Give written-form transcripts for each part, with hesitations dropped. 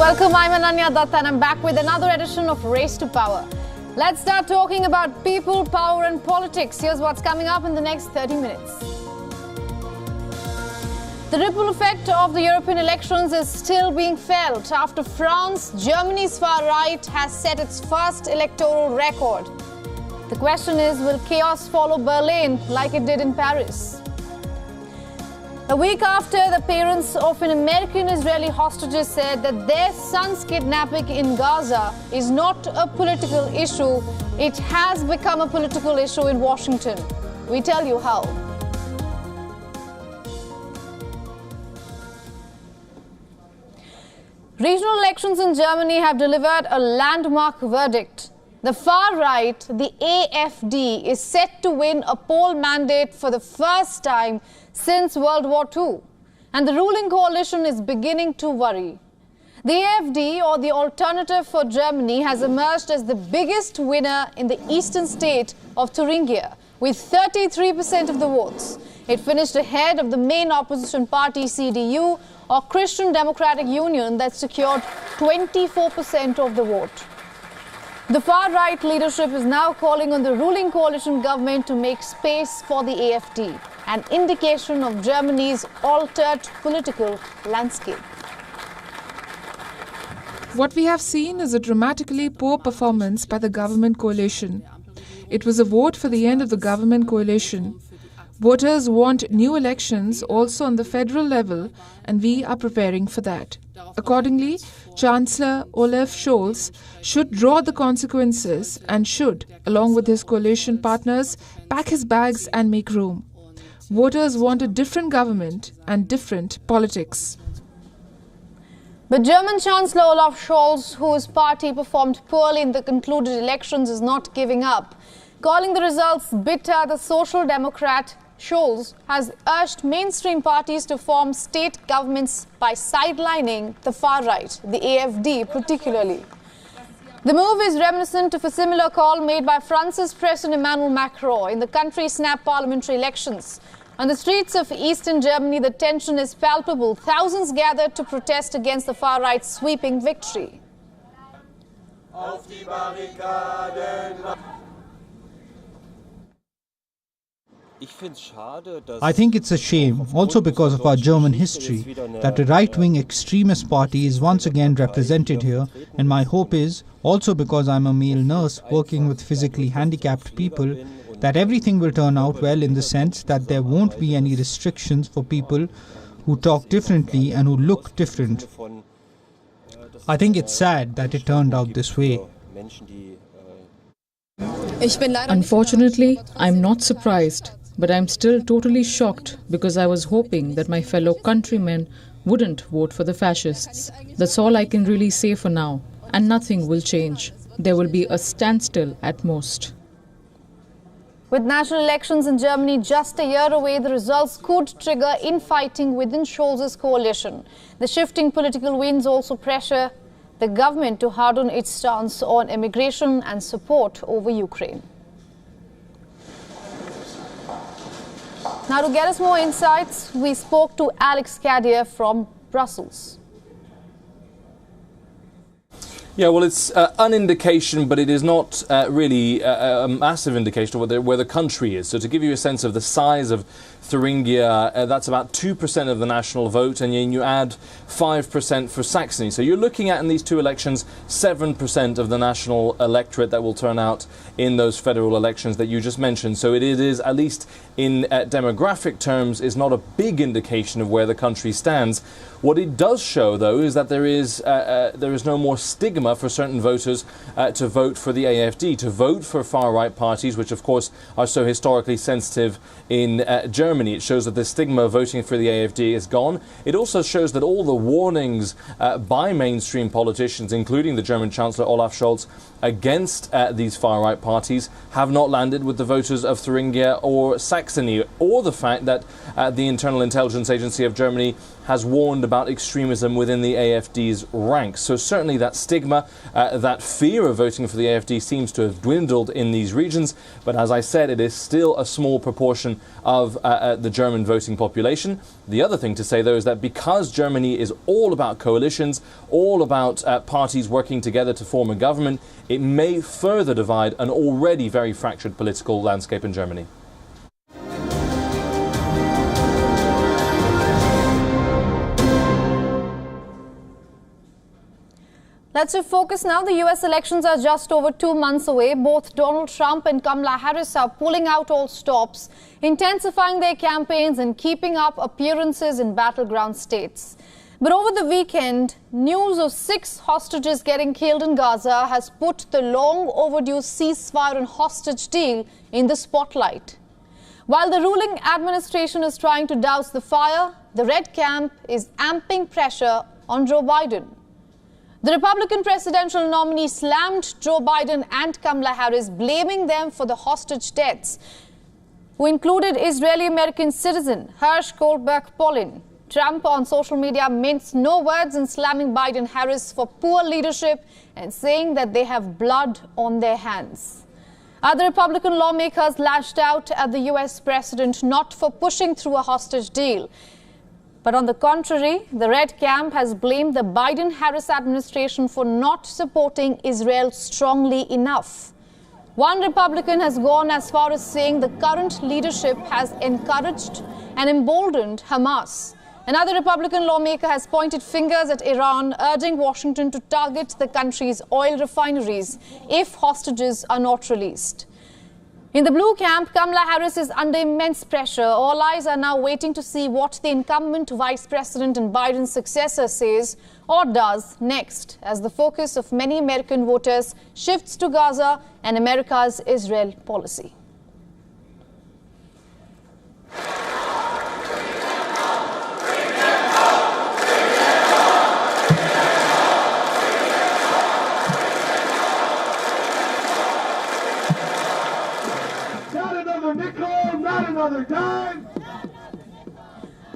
Welcome, I'm Ananya Datta and I'm back with another edition of Race to Power. Let's start talking about people, power and politics. Here's what's coming up in the next 30 minutes. The ripple effect of the European elections is still being felt after France, Germany's far right, has set its first electoral record. The question is, will chaos follow Berlin like it did in Paris? A week after the parents of an American-Israeli hostages said that their son's kidnapping in Gaza is not a political issue, it has become a political issue in Washington. We tell you how. Regional elections in Germany have delivered a landmark verdict. The far right, the AfD, is set to win a poll mandate for the first time since World War II. And the ruling coalition is beginning to worry. The AfD, or the Alternative for Germany, has emerged as the biggest winner in the eastern state of Thuringia, with 33% of the votes. It finished ahead of the main opposition party, CDU, or Christian Democratic Union, that secured 24% of the vote. The far-right leadership is now calling on the ruling coalition government to make space for the AfD, an indication of Germany's altered political landscape. What we have seen is a dramatically poor performance by the government coalition. It was a vote for the end of the government coalition. Voters want new elections also on the federal level, and we are preparing for that. Accordingly, Chancellor Olaf Scholz should draw the consequences and should, along with his coalition partners, pack his bags and make room. Voters want a different government and different politics. But German Chancellor Olaf Scholz, whose party performed poorly in the concluded elections, is not giving up. Calling the results bitter, the Social Democrat Scholz has urged mainstream parties to form state governments by sidelining the far right, the AfD particularly. The move is reminiscent of a similar call made by France's President Emmanuel Macron in the country's snap parliamentary elections. On the streets of eastern Germany, the tension is palpable. Thousands gathered to protest against the far right's sweeping victory. Auf die Barrikaden. I think it's a shame, also because of our German history, that a right-wing extremist party is once again represented here, and my hope is, also because I'm a male nurse working with physically handicapped people, that everything will turn out well in the sense that there won't be any restrictions for people who talk differently and who look different. I think it's sad that it turned out this way. Unfortunately, I'm not surprised. But I'm still totally shocked because I was hoping that my fellow countrymen wouldn't vote for the fascists. That's all I can really say for now. And nothing will change. There will be a standstill at most. With national elections in Germany just a year away, the results could trigger infighting within Scholz's coalition. The shifting political winds also pressure the government to harden its stance on immigration and support over Ukraine. Now, to get us more insights, we spoke to Alex Cadier from Brussels. Yeah, well, it's an indication, but it is not really a massive indication of where the country is. So to give you a sense of the size of Thuringia, that's about 2% of the national vote, and then you add 5% for Saxony. So you're looking at, in these two elections, 7% of the national electorate that will turn out in those federal elections that you just mentioned. So it is, at least in demographic terms, is not a big indication of where the country stands. What it does show, though, is that there is no more stigma for certain voters to vote for the AfD, to vote for far-right parties, which, of course, are so historically sensitive in Germany. It shows that the stigma of voting for the AfD is gone. It also shows that all the warnings by mainstream politicians, including the German Chancellor Olaf Scholz, against these far-right parties have not landed with the voters of Thuringia or Saxony, or the fact that the Internal Intelligence Agency of Germany has warned about about extremism within the AFD's ranks. So certainly that stigma, that fear of voting for the AFD seems to have dwindled in these regions. But as I said, it is still a small proportion of the German voting population. The other thing to say, though, is that because Germany is all about coalitions, all about parties working together to form a government, it may further divide an already very fractured political landscape in Germany. Let's shift focus now. The US elections are just over 2 months away. Both Donald Trump and Kamala Harris are pulling out all stops, intensifying their campaigns and keeping up appearances in battleground states. But over the weekend, news of 6 hostages getting killed in Gaza has put the long overdue ceasefire and hostage deal in the spotlight. While the ruling administration is trying to douse the fire, the Red Camp is amping pressure on Joe Biden. The Republican presidential nominee slammed Joe Biden and Kamala Harris, blaming them for the hostage deaths, who included Israeli-American citizen Hersh Goldberg-Polin. Trump on social media minced no words in slamming Biden-Harris for poor leadership and saying that they have blood on their hands. Other Republican lawmakers lashed out at the US president not for pushing through a hostage deal. But on the contrary, the Red Camp has blamed the Biden-Harris administration for not supporting Israel strongly enough. One Republican has gone as far as saying the current leadership has encouraged and emboldened Hamas. Another Republican lawmaker has pointed fingers at Iran, urging Washington to target the country's oil refineries if hostages are not released. In the blue camp, Kamala Harris is under immense pressure. All eyes are now waiting to see what the incumbent vice president and Biden's successor says or does next, as the focus of many American voters shifts to Gaza and America's Israel policy.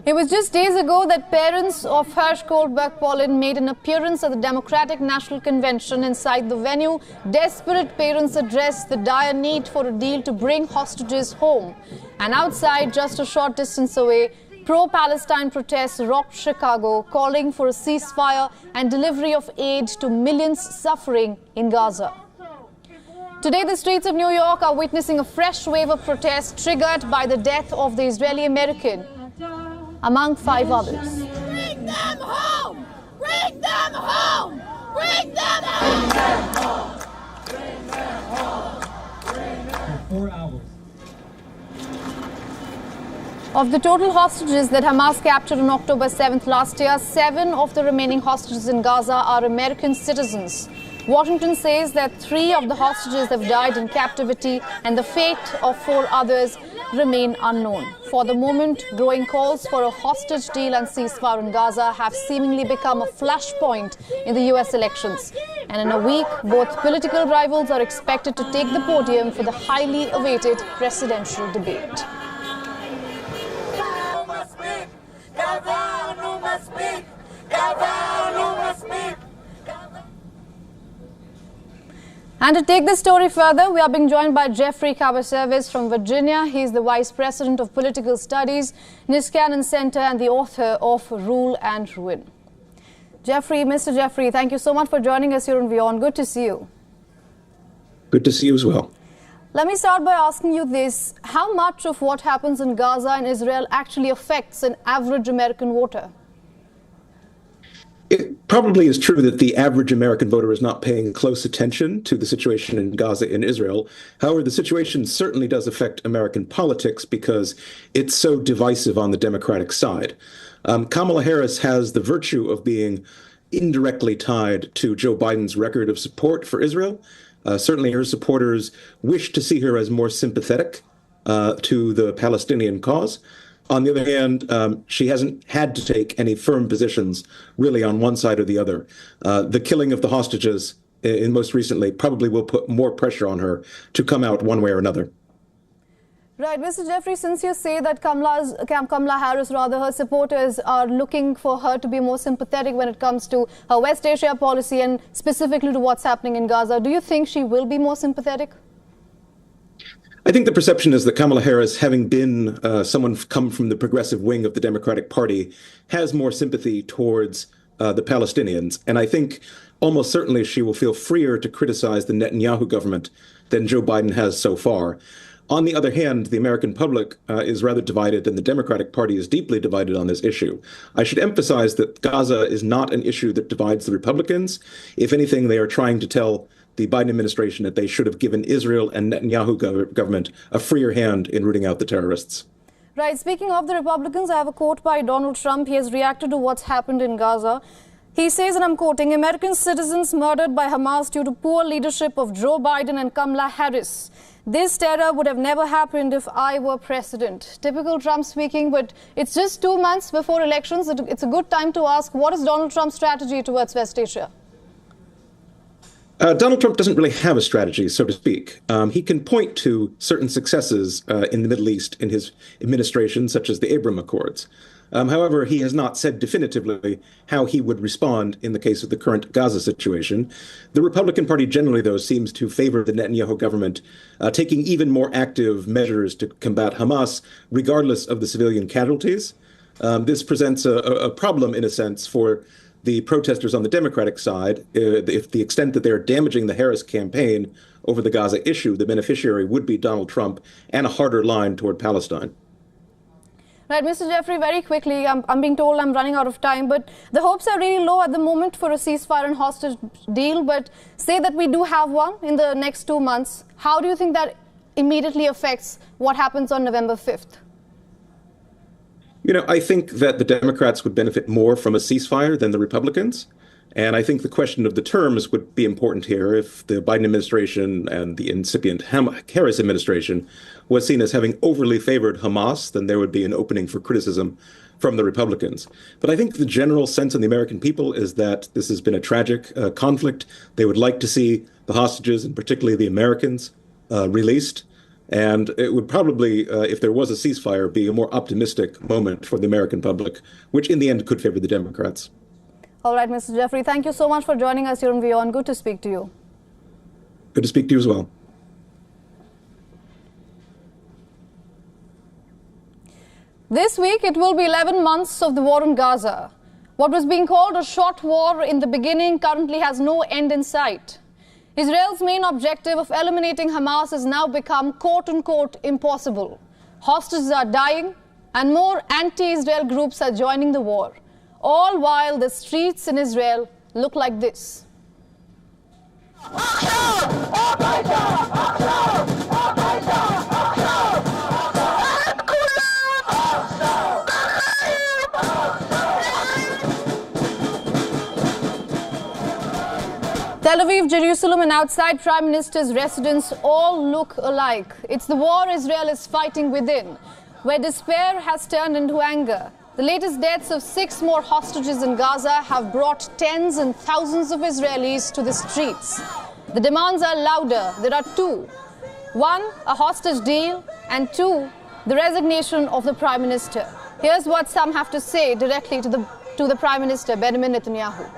It was just days ago that parents of Hersh Goldberg-Polin made an appearance at the Democratic National Convention. Inside the venue, desperate parents addressed the dire need for a deal to bring hostages home. And outside, just a short distance away, pro-Palestine protests rocked Chicago, calling for a ceasefire and delivery of aid to millions suffering in Gaza. Today, the streets of New York are witnessing a fresh wave of protests triggered by the death of the Israeli-American, among 5 others. Bring them home! Bring them home! Bring them home! Bring them home! Bring them home! 4 hours. Of the total hostages that Hamas captured on October 7th last year, 7 of the remaining hostages in Gaza are American citizens. Washington says that 3 of the hostages have died in captivity and the fate of 4 others remain unknown. For the moment, growing calls for a hostage deal and ceasefire in Gaza have seemingly become a flashpoint in the US elections. And in a week, both political rivals are expected to take the podium for the highly awaited presidential debate. And to take this story further, we are being joined by Jeffrey Caberservice from Virginia. He is the Vice President of Political Studies, Niskanen Center, and the author of Rule and Ruin. Jeffrey, Mr. Jeffrey, thank you so much for joining us here on WION. Good to see you. Good to see you as well. Let me start by asking you this. How much of what happens in Gaza and Israel actually affects an average American voter? It probably is true that the average American voter is not paying close attention to the situation in Gaza and Israel. However, the situation certainly does affect American politics because it's so divisive on the Democratic side. Kamala Harris has the virtue of being indirectly tied to Joe Biden's record of support for Israel. Certainly her supporters wish to see her as more sympathetic to the Palestinian cause. On the other hand, she hasn't had to take any firm positions really on one side or the other. The killing of the hostages most recently probably will put more pressure on her to come out one way or another. Right, Mr. Jeffrey, since you say that Kamala Harris, her supporters are looking for her to be more sympathetic when it comes to her West Asia policy and specifically to what's happening in Gaza, do you think she will be more sympathetic? I think the perception is that Kamala Harris, having been someone come from the progressive wing of the Democratic Party, has more sympathy towards the Palestinians. And I think almost certainly she will feel freer to criticize the Netanyahu government than Joe Biden has so far. On the other hand, the American public is rather divided, and the Democratic Party is deeply divided on this issue. I should emphasize that Gaza is not an issue that divides the Republicans. If anything, they are trying to tell the Biden administration that they should have given Israel and Netanyahu government a freer hand in rooting out the terrorists. Right. Speaking of the Republicans, I have a quote by Donald Trump. He has reacted to what's happened in Gaza. He says, and I'm quoting, "American citizens murdered by Hamas due to poor leadership of Joe Biden and Kamala Harris. This terror would have never happened if I were president." Typical Trump speaking, but it's just 2 months before elections. It's a good time to ask, what is Donald Trump's strategy towards West Asia? Donald Trump doesn't really have a strategy, so to speak. He can point to certain successes in the Middle East in his administration, such as the Abraham Accords. However, he has not said definitively how he would respond in the case of the current Gaza situation. The Republican Party generally, though, seems to favor the Netanyahu government taking even more active measures to combat Hamas, regardless of the civilian casualties. This presents a problem, in a sense, for the protesters on the Democratic side. If the extent that they're damaging the Harris campaign over the Gaza issue, the beneficiary would be Donald Trump and a harder line toward Palestine. Right, Mr. Jeffrey, very quickly, I'm being told I'm running out of time, but the hopes are really low at the moment for a ceasefire and hostage deal. But say that we do have one in the next 2 months. How do you think that immediately affects what happens on November 5th? You know, I think that the Democrats would benefit more from a ceasefire than the Republicans. And I think the question of the terms would be important here. If the Biden administration and the incipient Harris administration was seen as having overly favored Hamas, then there would be an opening for criticism from the Republicans. But I think the general sense of the American people is that this has been a tragic conflict. They would like to see the hostages, and particularly the Americans, released. And it would probably, if there was a ceasefire, be a more optimistic moment for the American public, which in the end could favor the Democrats. All right, Mr. Jeffrey, thank you so much for joining us here on WION. Good to speak to you. Good to speak to you as well. This week, it will be 11 months of the war in Gaza. What was being called a short war in the beginning currently has no end in sight. Israel's main objective of eliminating Hamas has now become quote-unquote impossible. Hostages are dying and more anti-Israel groups are joining the war, all while the streets in Israel look like this. Tel Aviv, Jerusalem and outside Prime Minister's residence all look alike. It's the war Israel is fighting within, where despair has turned into anger. The latest deaths of 6 more hostages in Gaza have brought tens and thousands of Israelis to the streets. The demands are louder. There are 2. 1, a hostage deal, and 2, the resignation of the Prime Minister. Here's what some have to say directly to the Prime Minister, Benjamin Netanyahu.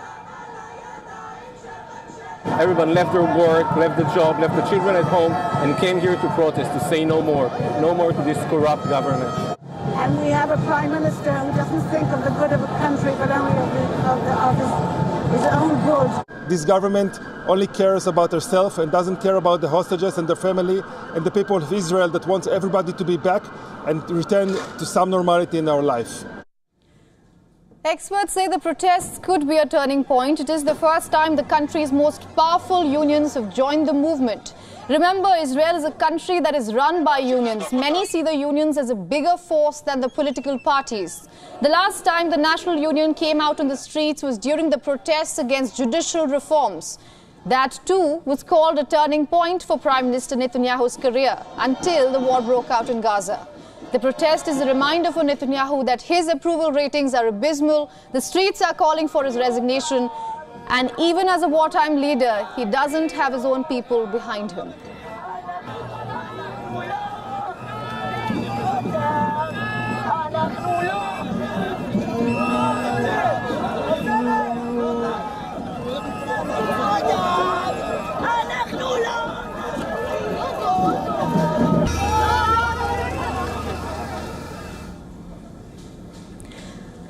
Everyone left their work, left the job, left the children at home, and came here to protest, to say no more to this corrupt government. And we have a prime minister who doesn't think of the good of a country, but only of his own good. This government only cares about herself and doesn't care about the hostages and their family and the people of Israel that wants everybody to be back and return to some normality in our life. Experts say the protests could be a turning point. It is the first time the country's most powerful unions have joined the movement. Remember, Israel is a country that is run by unions. Many see the unions as a bigger force than the political parties. The last time the National Union came out on the streets was during the protests against judicial reforms. That too was called a turning point for Prime Minister Netanyahu's career until the war broke out in Gaza. The protest is a reminder for Netanyahu that his approval ratings are abysmal. The streets are calling for his resignation. And even as a wartime leader, he doesn't have his own people behind him.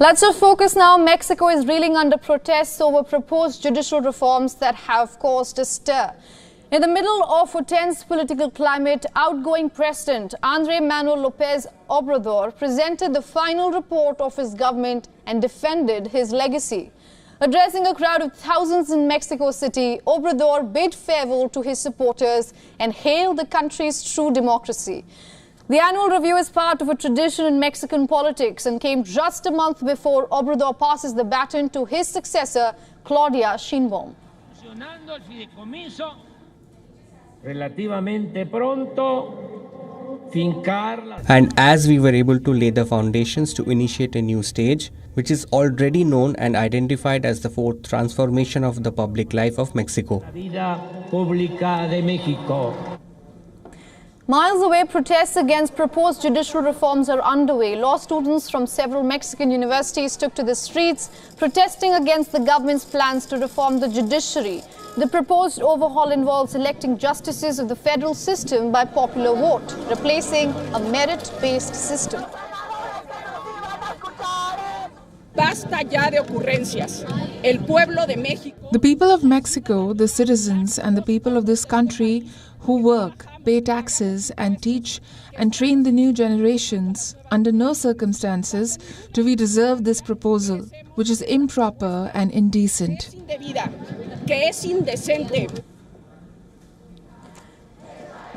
Let's focus now. Mexico is reeling under protests over proposed judicial reforms that have caused a stir. In the middle of a tense political climate, outgoing President Andrés Manuel López Obrador presented the final report of his government and defended his legacy. Addressing a crowd of thousands in Mexico City, Obrador bid farewell to his supporters and hailed the country's true democracy. The annual review is part of a tradition in Mexican politics and came just a month before Obrador passes the baton to his successor, Claudia Sheinbaum. And as we were able to lay the foundations to initiate a new stage, which is already known and identified as the fourth transformation of the public life of Mexico. Miles away, protests against proposed judicial reforms are underway. Law students from several Mexican universities took to the streets, protesting against the government's plans to reform the judiciary. The proposed overhaul involves electing justices of the federal system by popular vote, replacing a merit-based system. The people of Mexico, the citizens and the people of this country who work, pay taxes and teach and train the new generations, under no circumstances do we deserve this proposal, which is improper and indecent.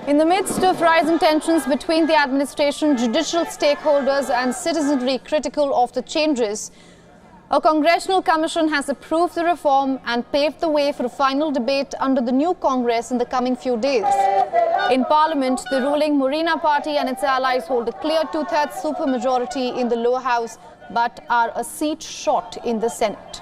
In the midst of rising tensions between the administration, judicial stakeholders and citizenry critical of the changes, a congressional commission has approved the reform and paved the way for a final debate under the new Congress in the coming few days. In Parliament, the ruling Morena party and its allies hold a clear two-thirds supermajority in the lower house, but are a seat short in the Senate.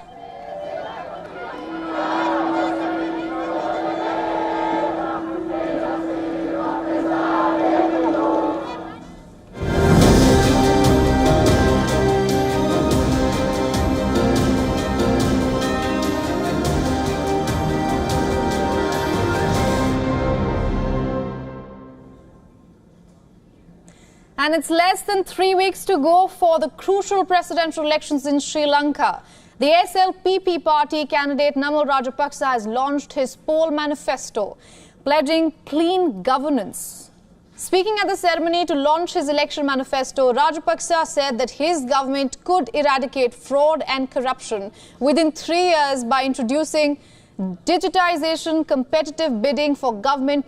And it's less than 3 weeks to go for the crucial presidential elections in Sri Lanka. The SLPP party candidate Namal Rajapaksa has launched his poll manifesto, pledging clean governance. Speaking at the ceremony to launch his election manifesto, Rajapaksa said that his government could eradicate fraud and corruption within 3 years by introducing digitization, competitive bidding for government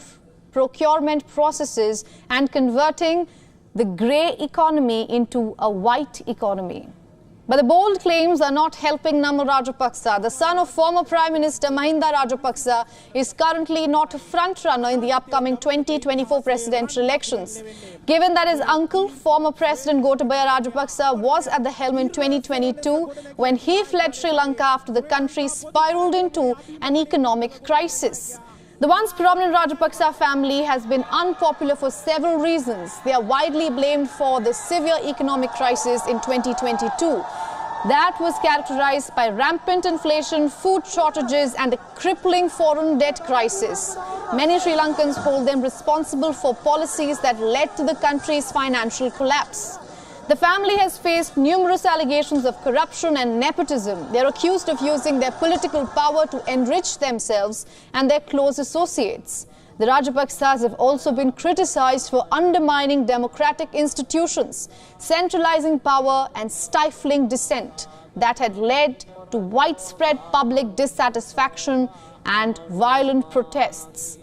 procurement processes, and converting the grey economy into a white economy. But the bold claims are not helping Namal Rajapaksa. The son of former Prime Minister Mahinda Rajapaksa is currently not a front-runner in the upcoming 2024 presidential elections. Given that his uncle, former President Gotabaya Rajapaksa, was at the helm in 2022 when he fled Sri Lanka after the country spiraled into an economic crisis. The once prominent Rajapaksa family has been unpopular for several reasons. They are widely blamed for the severe economic crisis in 2022. That was characterized by rampant inflation, food shortages and a crippling foreign debt crisis. Many Sri Lankans hold them responsible for policies that led to the country's financial collapse. The family has faced numerous allegations of corruption and nepotism. They are accused of using their political power to enrich themselves and their close associates. The Rajapaksas have also been criticized for undermining democratic institutions, centralizing power and stifling dissent that had led to widespread public dissatisfaction and violent protests.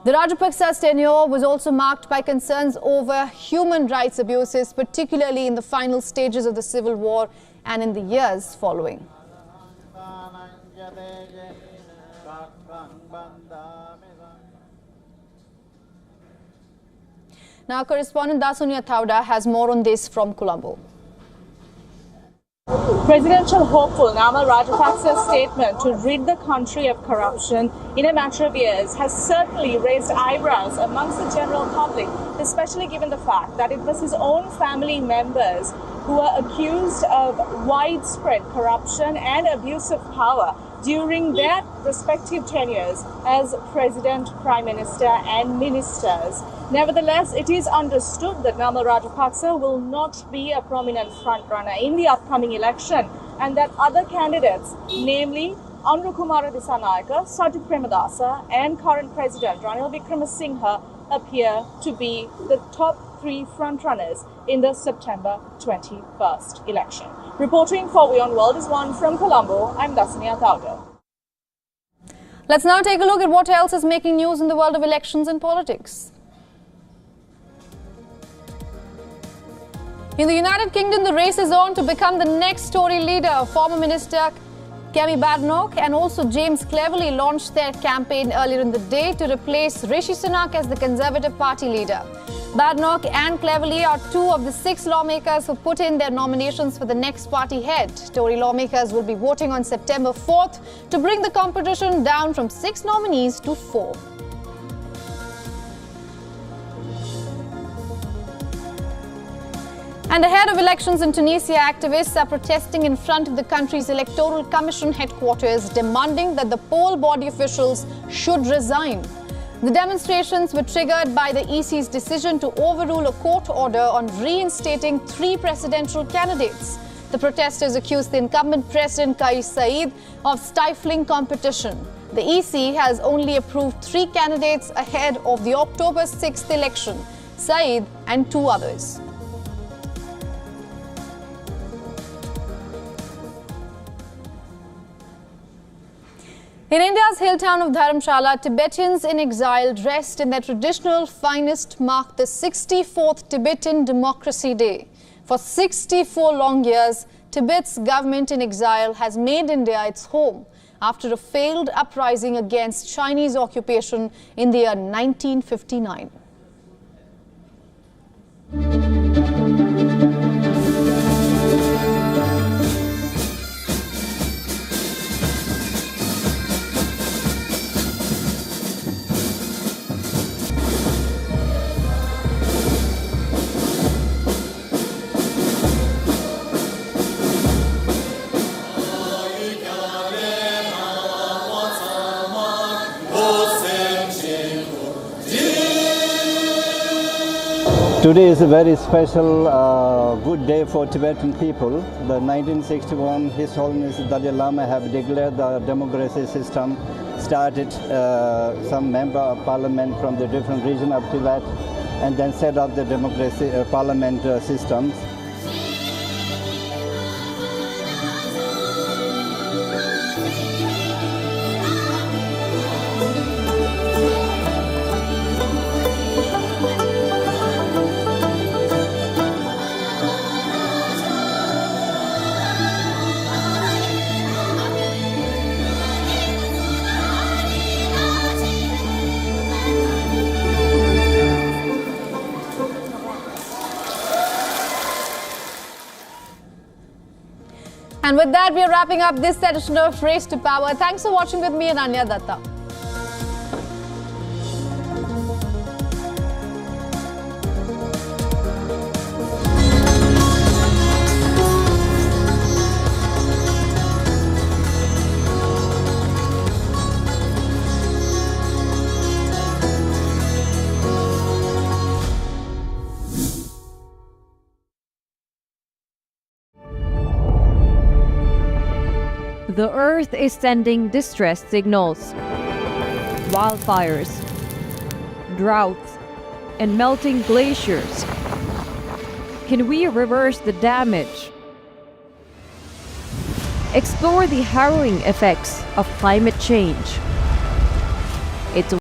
The Rajapaksa's tenure was also marked by concerns over human rights abuses, particularly in the final stages of the civil war and in the years following. Now, correspondent Dasunya Thauda has more on this from Colombo. Presidential hopeful Namal Rajapaksa's statement to rid the country of corruption in a matter of years has certainly raised eyebrows amongst the general public, especially given the fact that it was his own family members who were accused of widespread corruption and abuse of power during their respective tenures as President, Prime Minister and ministers. Nevertheless, it is understood that Namal Rajapaksa will not be a prominent frontrunner in the upcoming election and that other candidates, namely Anrukumara Dissanayaka, Sajid Premadasa and current President Ranil Wickremesinghe, appear to be the top three frontrunners in the September 21st election. Reporting for WION The World is one from Colombo. I'm Dasania Tauga. Let's now take a look at what else is making news in the world of elections and politics. In the United Kingdom, the race is on to become the next Tory leader. Former Minister Kemi Badenoch and also James Cleverly launched their campaign earlier in the day to replace Rishi Sunak as the Conservative Party leader. Badenoch and Cleverly are two of the 6 lawmakers who put in their nominations for the next party head. Tory lawmakers will be voting on September 4th to bring the competition down from 6 nominees to 4. And ahead of elections in Tunisia, activists are protesting in front of the country's Electoral Commission headquarters, demanding that the poll body officials should resign. The demonstrations were triggered by the EC's decision to overrule a court order on reinstating 3 presidential candidates. The protesters accused the incumbent President Kais Saied of stifling competition. The EC has only approved 3 candidates ahead of the October 6th election, Saied and 2 others. In India's hill town of Dharamshala, Tibetans in exile dressed in their traditional finest marked the 64th Tibetan Democracy Day. For 64 long years, Tibet's government in exile has made India its home after a failed uprising against Chinese occupation in the year 1959. Today is a very special, good day for Tibetan people. The 1961 His Holiness Dalai Lama have declared the democracy system, started some member of parliament from the different region of Tibet, and then set up the democracy parliament systems. And with that, we are wrapping up this edition of Race to Power. Thanks for watching with me, Ananya Datta. The Earth is sending distress signals. Wildfires, droughts, and melting glaciers. Can we reverse the damage? Explore the harrowing effects of climate change.